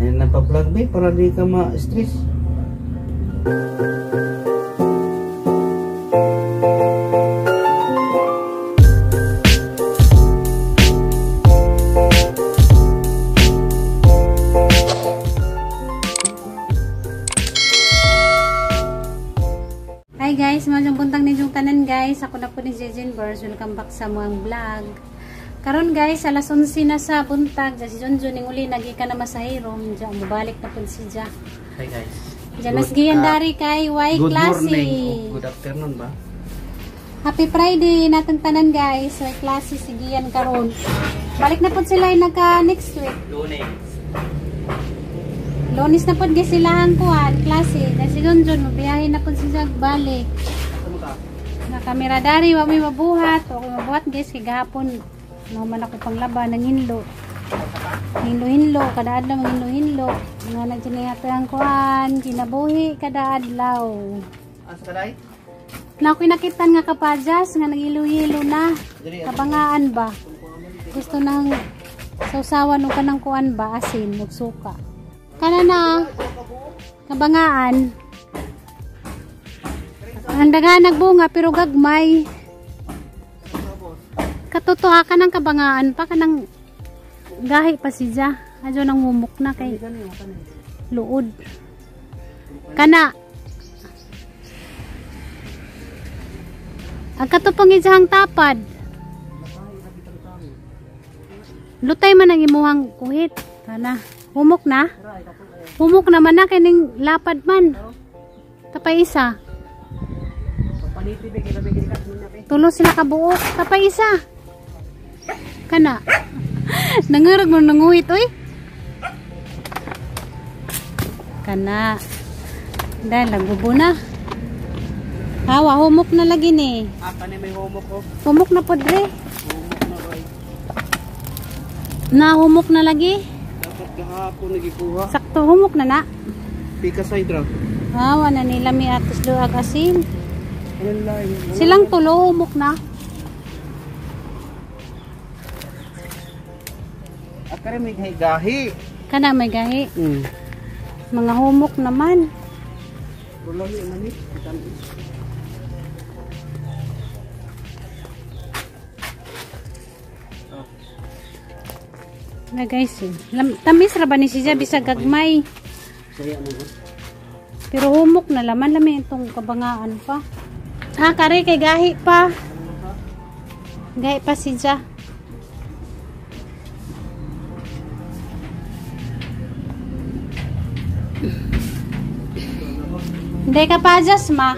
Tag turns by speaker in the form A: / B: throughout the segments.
A: Ayan na pa-vlog ba para di ka ma-stress.
B: Hi guys, magandang buntang ninyong tanan guys. Ako na po ni Jejen Bers. Welcome back sa mga vlog. Karon guys, alas 11 na sa buntag. Si Junjun ning uli nagi ka na masahirom. Diyan mubalik na pud si Ja.
A: Hi guys.
B: Diyan nasgiyan dari kay Y
A: Good
B: Classy.
A: morning. Good afternoon ba?
B: Happy Friday natong tanan guys. Y Classy sigiyan karon. Balik na pud sila naka next week. Lunes na pud guys sila ang kuan klase. Si Junjun mabiyahe na pud siya balik. Na kamera dari wa may mabuhat. O mabuhat guys kay gahapon no man ako panglaba ng hinlo. Hinlo kada adlaw hinlo. Nga nagsinihap ang kuan kinabuhi kada adlaw.
A: Asa kaday?
B: Na ako nakitan nga kapadyas nga nagilo-hilo na. Kabangaan ba? Gusto nang sausawan o kanang kuan ba asin ug suka. Kana na kabangaan. Ang daga nagbunga pero gagmay. Katutuha ka ng kabangaan pa kanang gahi pa siya. Adyo nang mumuk na kay luod. Kana. Ang katupang isang tapad. Lutay man ang imuhang kuhit. Kana. Humok na? Humok naman na kining lapad man. Tapay isa. Tulo sila kabuok. Tapay isa. Kana. Nangarag mo nanguhit oy. Kana. Dahil nagbubo na. Hawa, humok na lagi ni.
A: Kani may humok ko.
B: Humok na po dre.
A: Humok na ray.
B: Na humok na lagi.
A: Dapat gahapon nagikuha.
B: Sakto humok na na.
A: Pika side ra.
B: Hawa na nila mi atos luag asin.
A: Wallahi.
B: Silang tulo humok na.
A: Akare may gahi.
B: Kana may gahi.
A: Hmm.
B: Mga humok naman.
A: Wallahi mani.
B: Na guys, tamis ra ba ni siya bisag gagmay.
A: Saya mo.
B: Pero humok na laman lami itong kabangaan pa. Ah, kare kay gahi pa. Gahi pa siya. Hindi kapadyas ma.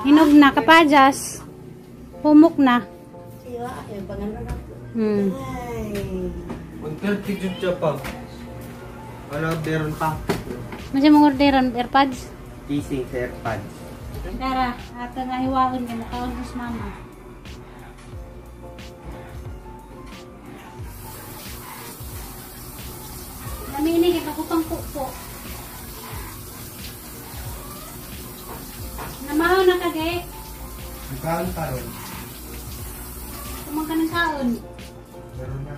B: Hinog na kapadyas. Humok na. Hmm.
A: 130 jud siya pa. Ano deron pa?
B: Masya mong orderan AirPods?
A: Kissing AirPods.
B: Tara, ato nga hiwaon ka makaon sa mama. Lamini kay pakupang pupo. Namahaw na kagay.
A: Kaon karon.
B: Kumang ka ng kaon.
A: Meron na.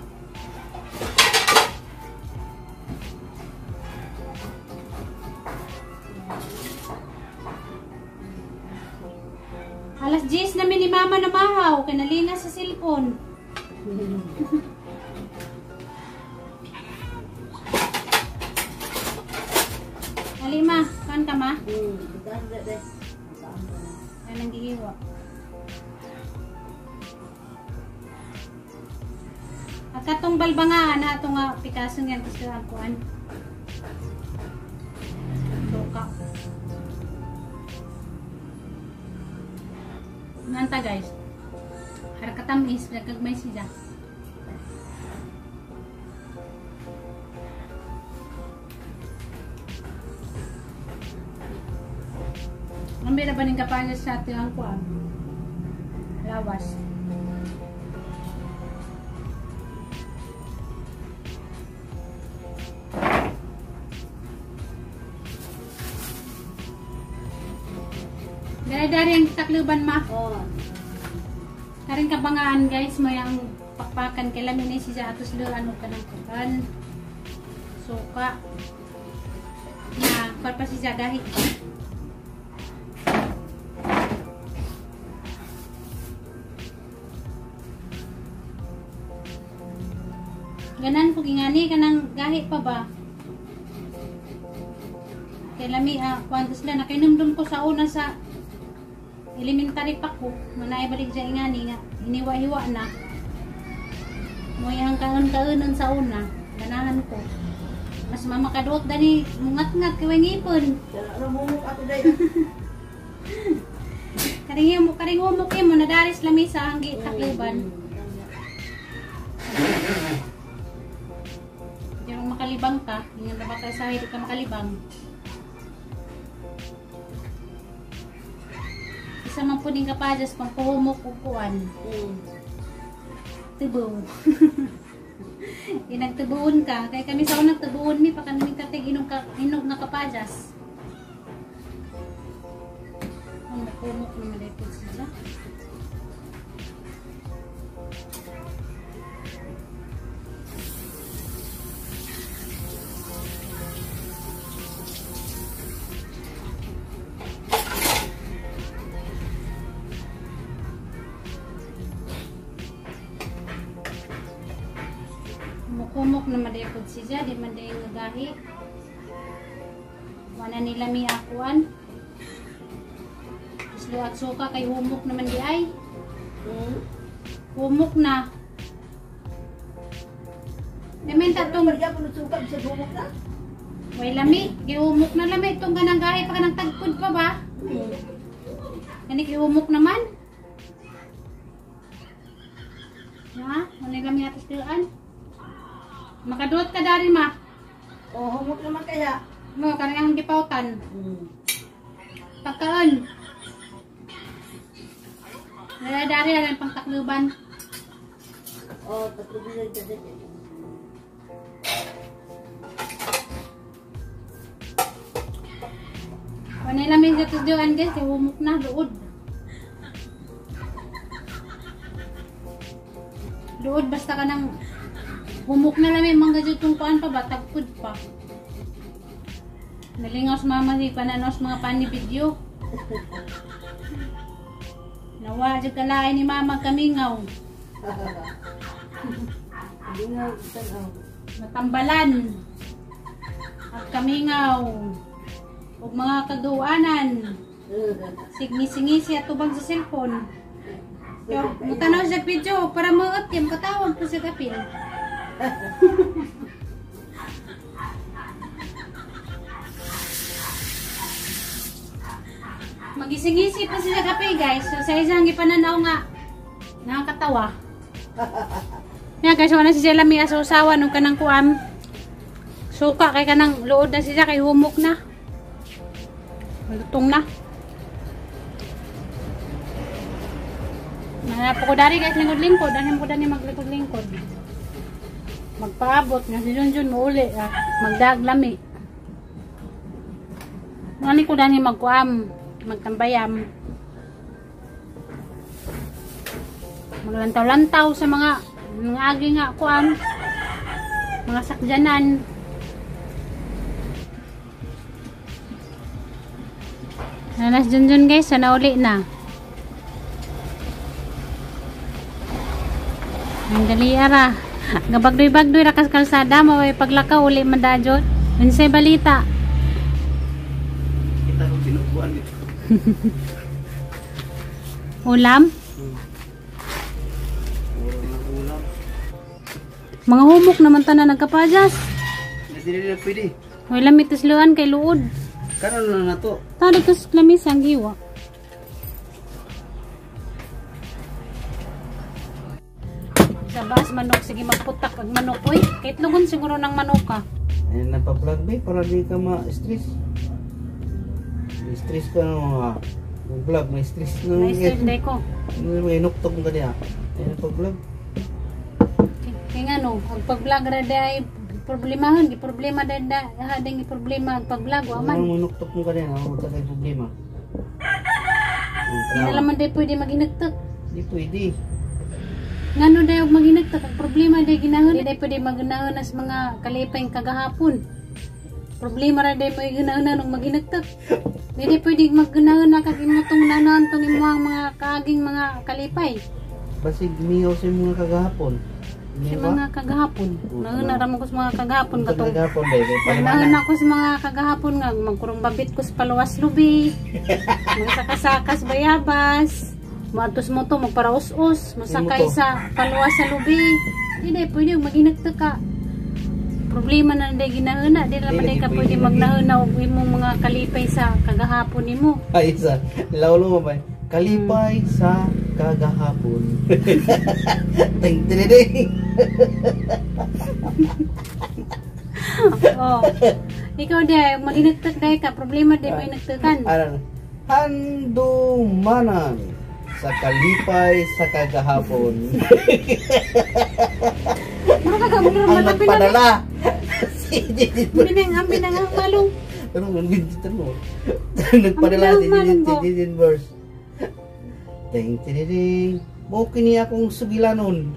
B: Alas 10 namin ni mama namahaw. Kaya nalina sa cellphone. Alima, kan ka ma? Yan ang gihiwa. At katong balbangaan na itong Picasso nga gusto ang kuan. Doka. Nanta guys. Harkatamis, nagkagmay siya. Ang bira ba ng kapanya sa ating ang kuan? Lawas. Dari-dari ang takluban ma.
C: Oh.
B: Karing kabangaan guys, may ang pakpakan kay lamin ni siya atos lo ano kanang kuan. suka na para siya gahit pa. Ganan ko gingani kanang gahi pa ba? Kay lami kwanto sila nakinumdum ko sa una sa elementary pa ko, manay balik siya ingani nga hiniwa-hiwa na. Moyang kaon-kaonon sa una, ganahan ko. Mas mamakaduot dani mungat-ngat kay ngipon.
C: Rumumok ako dai.
B: Karing humok mo nadaris lami sa anggi takliban. Yung makalibang ka, yung nabaka sa hindi ka makalibang. Isa man po din kapadyas pang puhumok upuan. Tubo. Inagtubuon ka, kaya kami sa unang tubuon mi, pa kami katig inog na kapadyas. Ang makumok naman dito sila. Kumok na madayapod siya, di man dayo nagahi. Wala nila mi akuan. Islo at suka kay humok naman di ay. Humok na. Namin tatong
C: Pergi ako suka bisa rumok na.
B: way lami, gihumok na lami itong ganang gahi pa kanang tagpud pa ba? Kani gihumok naman. Ha? Wala lami atas tilaan. Makaduot ka dari ma.
C: Oh, humok naman kaya.
B: Mo kanang gipautan. Pagkaan. Nala dari ang pangtakluban.
C: Oh, tatlo bisa jadi.
B: Wanay lamin sa tujuan guys, kay humok na luod. Luod basta ka nang humok na lamin mga jud kuan pa ba tagpud pa. Nalingaw sa mama si pananos mga pani video. Nawa jud kalain ni mama kamingaw.
C: Hindi nga tanaw.
B: Matambalan. At kamingaw. Ug mga kaduanan. Signi-singisi at tubag sa cellphone. Yo, mutanaw sa video para maot kim katawag po sa kapil. Magising-isip pa sila kape guys. So, sa isang ipananaw nga nakakatawa. Yan guys, wala si Jella may asusawa nung kanang kuam. Suka kay kanang luod na siya kay humok na. Lutong na. Nanap ko dari guys lingkod-lingkod. Ano ko dani maglingkod-lingkod. Magpaabot nga si Junjun mo uli magdaglami. Ngani ko dani magkuam, magtambayam. Maglantaw-lantaw sa mga agi nga kuam. Mga sakjanan. Nanas Junjun guys, sana uli na. Ang dali ara. Gabagdoy-bagdoy rakas kalsada maway paglakaw uli madajot. Unsay balita?
A: Kita ko sinubuan dito.
B: Ulam?
A: Ulam.
B: Mga humok naman tanan nagkapadyas.
A: Hindi nila pwede.
B: Wala mitisluan kay luod.
A: Karon na to.
B: Tadi kus klamis ang giwa. Sa baas manok, sige magputak ang manok. Uy, kahit lugon siguro ng manok ka.
A: Ayun nagpa-plug ba para di ka ma-stress. Stress ka no. Mag-vlog, may stress na.
B: Na-stress day ko.
A: May nuktok ka diya. Ayun nagpa-vlog.
B: Kaya nga no, ang pag-vlog na day problemahan, di problema day da, hadang problema ang pag-vlog, waman.
A: Ano mo nuktok mo ka diya, ano ka kay problema.
B: Hindi naman day pwede mag-inagtok.
A: Di pwede.
B: Ngano dayo maginagta kag problema day ginahon day pwede magnahon sa mga kalipay kagahapon. Problema ra day may ginahon nung maginagta. Day pwede magnahon na kag imong nanan tong imong mga kaaging mga kalipay.
A: Basig miyaw sa mga kagahapon.
B: Sa mga kagahapon. Nahuna ra mo ko sa mga kagahapon katong
A: Kagahapon day.
B: nahuna ko sa mga kagahapon nga magkurong babit ko sa paluwas lubi. Magsakasakas bayabas. Matos mo to magparaus-us, masakay sa paluwas sa lubi. Hindi pwede maginagta ka. Problema na day ginahuna, di naman day ka pwede magnahuna og imong mga kalipay sa kagahapon nimo.
A: Ay, isa. Laulo mo ba? Kalipay sa kagahapon. Ting ting.
B: Oh. Ikaw day maginagta day ka, problema day maginagtakan.
A: Ano? Handumanan sa kalipay sa kagahapon.
B: Mura ka gamon ra
A: Ang
B: malapit na.
A: nagpadala. Si Jidin
B: Binang ang malong.
A: Pero ang bindito mo. Nagpadala si Jidin verse. Ting ting. Mo kini akong sugilanon.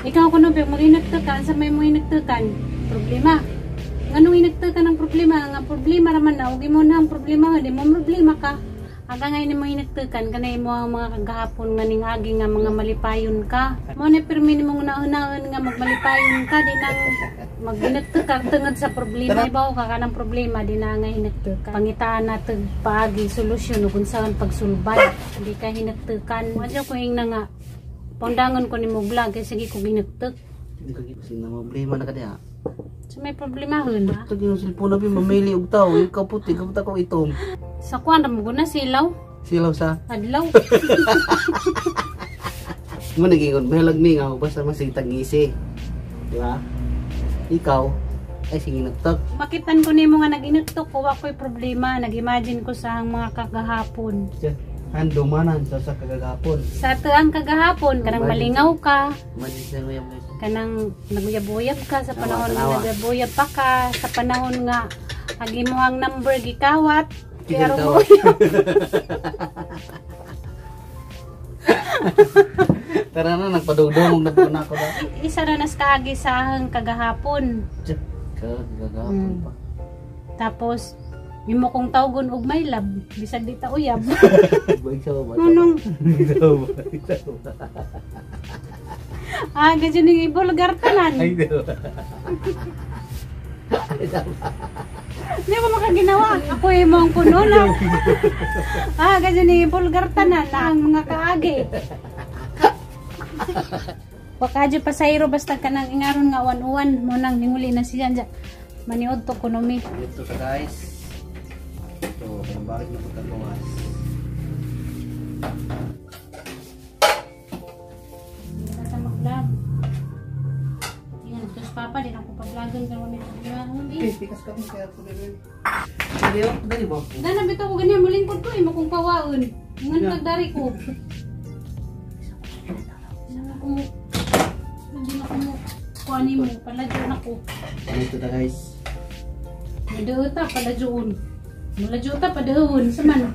B: Ikaw kuno pag maginagtakan sa may mga inagtakan, problema. Nganong inagtakan ang problema? Nga problema raman na, huwag mo na ang problema, hindi mo problema ka. Aga ngayon mo inagtakan, kanay mo ang mga kagahapon nga ning agi nga mga malipayon ka. Mo na permin mo una-unaon nga magmalipayon ka, di nang maginagtakan tungod sa problema. Ibaw ka kanang problema, di na nga hinagtakan. Pangitaan natin paagi, solusyon, kung saan pagsulbay. Hindi ka hinagtakan. Wadyo ko yung na nga, paundangan ko ni mo vlog, kaya sige ko ginagtak.
A: Hindi ka kasi na problema na kanya.
B: So may problema hun ba?
A: Ito yung cellphone na mamili og tao. Ikaw puti, kaputa ko itong.
B: Sa kuan ra mo na silaw,
A: Silaw sa.
B: adlaw.
A: Mo nagingon, may lagmi nga ako basta masitag ngisi. Di ba? Ikaw, ay sige nagtag.
B: Makitan ko nimo nga naginagtok ko ako'y problema, nag-imagine ko sa mga kagahapon.
A: Handumanan sa kagahapon.
B: Sa tuang kagahapon kanang malingaw ka,
A: Madis na mo yung guys.
B: kanang naguyab-uyab ka sa panahon nga
A: Tawa.
B: naguyab pa ka, sa panahon nga agi mo ang number gikawat. Kaya
A: Tigil
B: ro
A: tawag. Tara na, nagpadugdong na po na ako na.
B: isa ra nas kaagi sa hang kagahapon.
A: Kagahapon pa.
B: Tapos imo kong tawgon og may lab, bisag di ta uyab.
A: Baik sa baba.
B: Anong
A: Ito ba?
B: ganyan yung ibulgar tanan.
A: Ay, ito.
B: Hindi ko makaginawa. Ako yung mga puno na. Ganyan yung ibulgar tanan na ang mga kaagi. Wakadyo pasayro basta ka nang ingaron nga uwan-uwan mo nang ninguli na siya dyan. Maniod to kunomi.
A: Ito sa guys. Ito, yung bakit na pagkagawas.
B: Hindi ka sa mag-vlog. Tingnan, tos papa, din ako pag-vlogan ka naman ito.
A: Pikas ka kung kaya po gano'n. Dali o, dali mo.
B: Nabito ko ganyan, malingkod ko, imo kong pawaon. Ngan nagdari ko. Hindi na ko mo kuhanin mo, paladyon ako.
A: Ito na guys.
B: Madauta, paladyon. Maladyon ta, padahon. Saman.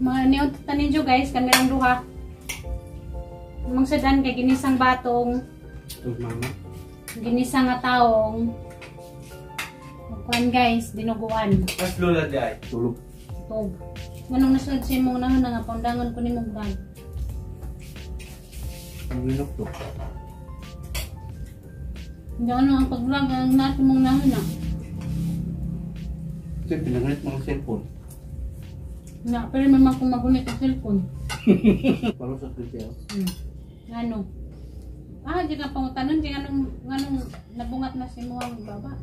B: Mga niyot taninjo guys, kamerang duha. Mang sadan kay ginisang batong,
A: Ito mama.
B: ginisang nga taong. Kuan guys, dinuguan.
D: Mas lola day.
A: Tulog.
B: Tog. Nganong nasunod sa imong nahon nga paundangan ko ni mong vlog.
A: Ang minok to.
B: Hindi ano ang pag-vlog ang natin mong nahon na.
A: Ito yung pinangalit mga cellphone.
B: Na, pero may mga kung magunit ang cellphone.
A: Parang sa kritiyaw.
B: Ano? Di ka pangutanon, di nganong nabungat na si Muang baba.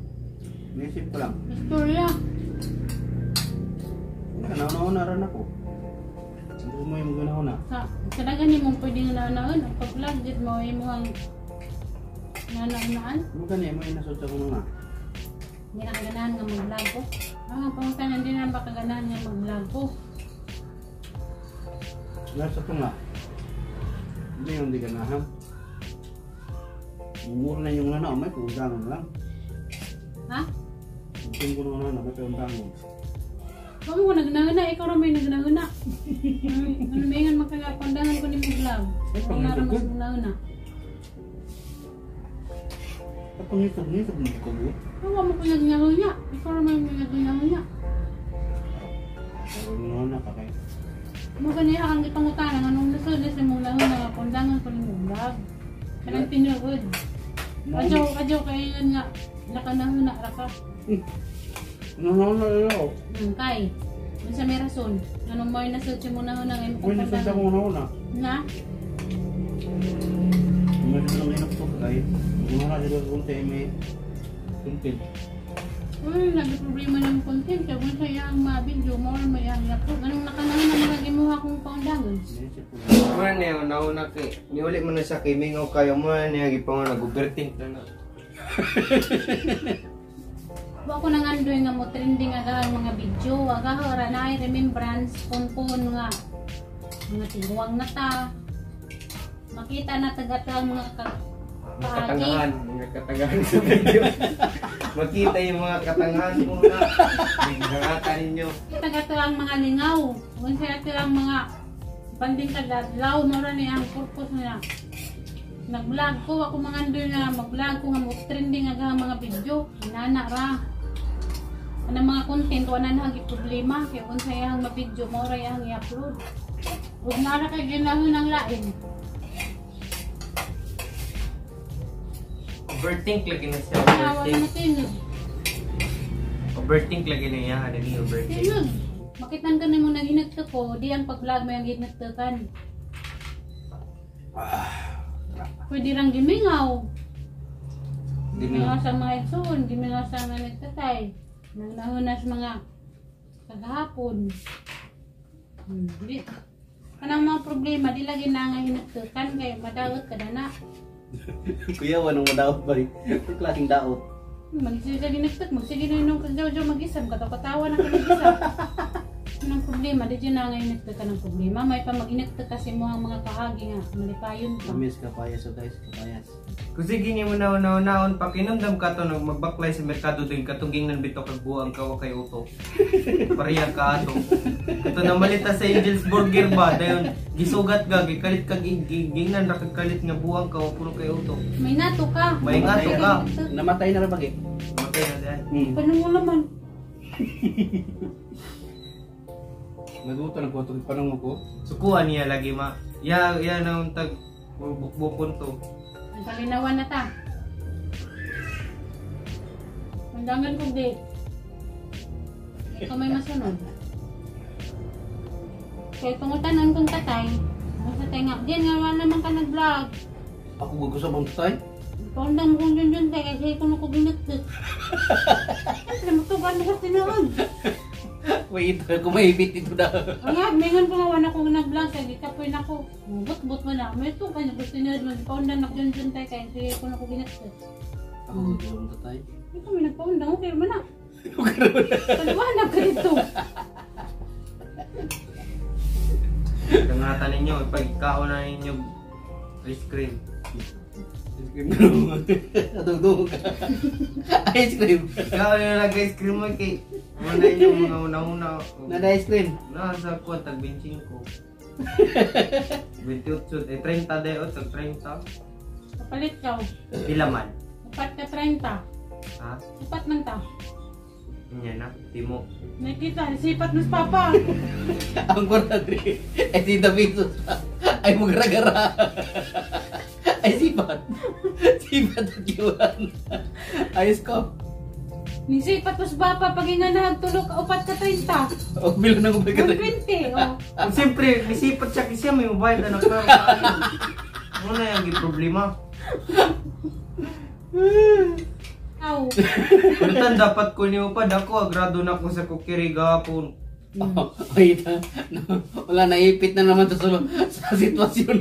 A: Naisip ko lang.
B: Istorya.
A: Nauna-una rin ako. Hindi mo yung ganauna.
B: Sa dagan ni mong pwedeng naanaon, ang pag-vlog, di mo yung mga nanaunaan.
A: Ano ganyan mo yung nasot sa kong mga?
B: Hindi na kaganahan nga mag-vlog ko. Pangutanon, hindi na ba kaganahan nga mag-vlog ko.
A: Nasa ko nga. Hindi yung di ganahan. Mumura na yung nana, may pumundangan lang.
B: Ha?
A: Tingin ko nung nana, may pumundangan.
B: Kamu ko nagnahuna, ikaw rin may nagnahuna. Ano may nga makakapandangan ko ni mo vlog. Kung naramang nagnahuna.
A: Kapag nito ko mo.
B: Kawa mo ko nagnahuna. Ikaw rin may nagnahuna.
A: Ano na pa kayo?
B: Mo ganiya ang ipangutanan. Anong nasod na sa mong nahuna. Pandangan ko ni mo vlog. Kanang tinuod. Kadyaw kayo yan nga. Nakanahuna raka.
A: Ano?
B: Kay. Sa may rason. Anong may nasod siya mo nahuna ngayon mo
A: Uy, nasasya
B: pandangan.
A: mo na.
B: Na?
A: Umalis lang ngayon ako kayo. Kung nakasila kung tayo may content.
B: Uy, nag-problema ng content. Kaya kung siya yung mga video mo or may ahiyap ko. Anong nakanahuna na nagimuha kong paundangan?
D: Muna niya, nauna kay, niuli mo na sa kimingaw kayo mo na niya, gipang nag-overthink na na.
B: Wa ko nang andoy nga mo trending aga ang mga video. Aga ora na ay remembrance pon nga mga tiguang na ta. Makita na tagatang mga
D: Katangahan, mga katangahan sa video. Makita yung mga katangahan mo na. Nangangata ninyo.
B: tagatang mga lingaw. Kung sa ang mga banding tagadlaw mo ra ni ang purpose niya. Nag-vlog ko ako mga andoy nga mag-vlog ko nga mo trending aga ang mga video. Inana ra. Ano mga content wala na hagi problema kay unsa yang ma-video mo ra yang i-upload. Ug nara kay ginahon ang lain.
D: Overthink lagi na siya.
B: Wala na
D: Overthink.
B: tinud.
D: Overthink lagi na niya. Ano yung overthink?
B: Tinud. Makitan ka na mo nang hinagto ko, di ang pag-vlog mo yung hinagtokan. Pwede lang gimingaw. Gimingaw sa mga igsoon, gimingaw sa mga nagtatay. Nangnahunas mga kagahapon. Di. Kanang mga problema, di lagi na nga hinagtokan kaya madawat ka na na.
A: Kuya, anong madaot ba rin? Ang klaseng daot.
B: Magsige ka ginagtot, magsige na yung kagdaw-daw mag-isam, katawa-tawa na ka mag-isam. Anong problema, di dyan na nga hinagtot ka ng problema. May pa mag-hinagtot kasi mo ang mga kahagi nga, malipayon ka.
A: Miss kapayas o guys, kapayas.
D: Kung sige niyo mo naon pa kinamdam ka to nag magbaklay sa merkado din katunggingan bito kag buang ka kay uto. Pareha ka ato. Kato na malita sa Angel's Burger ba dayon gisugat ga gikalit kag gingnan ra kag kalit nga buang ka puro kay uto.
B: May nato ka.
D: May nato ka.
A: Namatay na rin bagay.
D: Matay na diyan.
B: Paano mo naman?
A: Naguto ng kwarto, panong mo ko?
D: Sukuan niya lagi ma. Ya na untag bukbukon to.
B: Ang kalinawan na ta. Mandangan ko di. Ikaw may masunod. Kaya tungutanan kong tatay. Sa tenga. Diyan nga wala naman ka nag-vlog.
A: Ako gusto sa bang tatay?
B: Paundang kong dyan tayo kasi kung ako binagtot. Siyempre matugan na sa tinoon.
A: Wait, kumahibit ito na.
B: Ang mingon ko nga wala akong nag-vlog. Kaya gitapoy na ko. But mo na. May ito kanya gusto nyo. Paundang ako dyan tayo kaya sige kung ako binagtot.
A: Ako gusto sa tatay.
B: Ikaw may nagpaundang. Okay naman na. Paliwanag ka dito.
D: Tangatan ninyo ipagkaon na ninyo ice cream.
A: Ice cream na naman. Natugtog ka. Ice cream.
D: Ikaw yung nag-ice cream mo kay muna yung mga una-una.
A: Nada ice cream.
D: Nasa kuwan tag 25. 28 eh 30 de o tag 30.
B: Kapalit ka.
D: Pila man?
B: Upat ka 30.
D: Ha?
B: Upat man ta.
D: Nya na timo.
B: Nakita, sipat mas papa.
A: Ang kuradri. Ay tita Vitus. Ay magra-gara. Ay sipat. Sipat at iwan. Ayos ko.
B: Ni sipat mas papa pag inganahag tulog upat ka 30.
A: O bilang na kumay ka
B: 120. Oh.
D: Siyempre, nisipat siya kasi may mobile anak na. Muna yung problema.
B: Aw.
D: Kuntan dapat ko niyo pa dako agrado na ko sa kukiri gapon.
A: Wait, wala naipit na naman sa sitwasyon.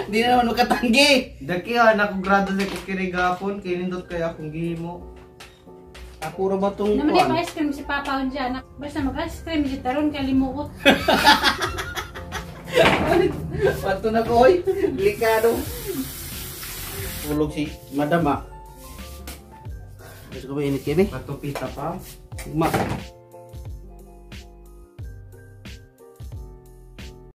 A: Hindi na naman makatanggi.
D: Daki anak ko grado sa kukiri gapon kay nindot kay akong gihimo.
A: Ako ra ba tong
B: Naman di ba ice cream si papa on dyan. Basta mag-ice cream di taron kalimuot.
A: Pato na ko, oy. Delikado. Tulog si Madam, ah. Gusto ko ba init kini?
D: Patupita pa.
A: Ma.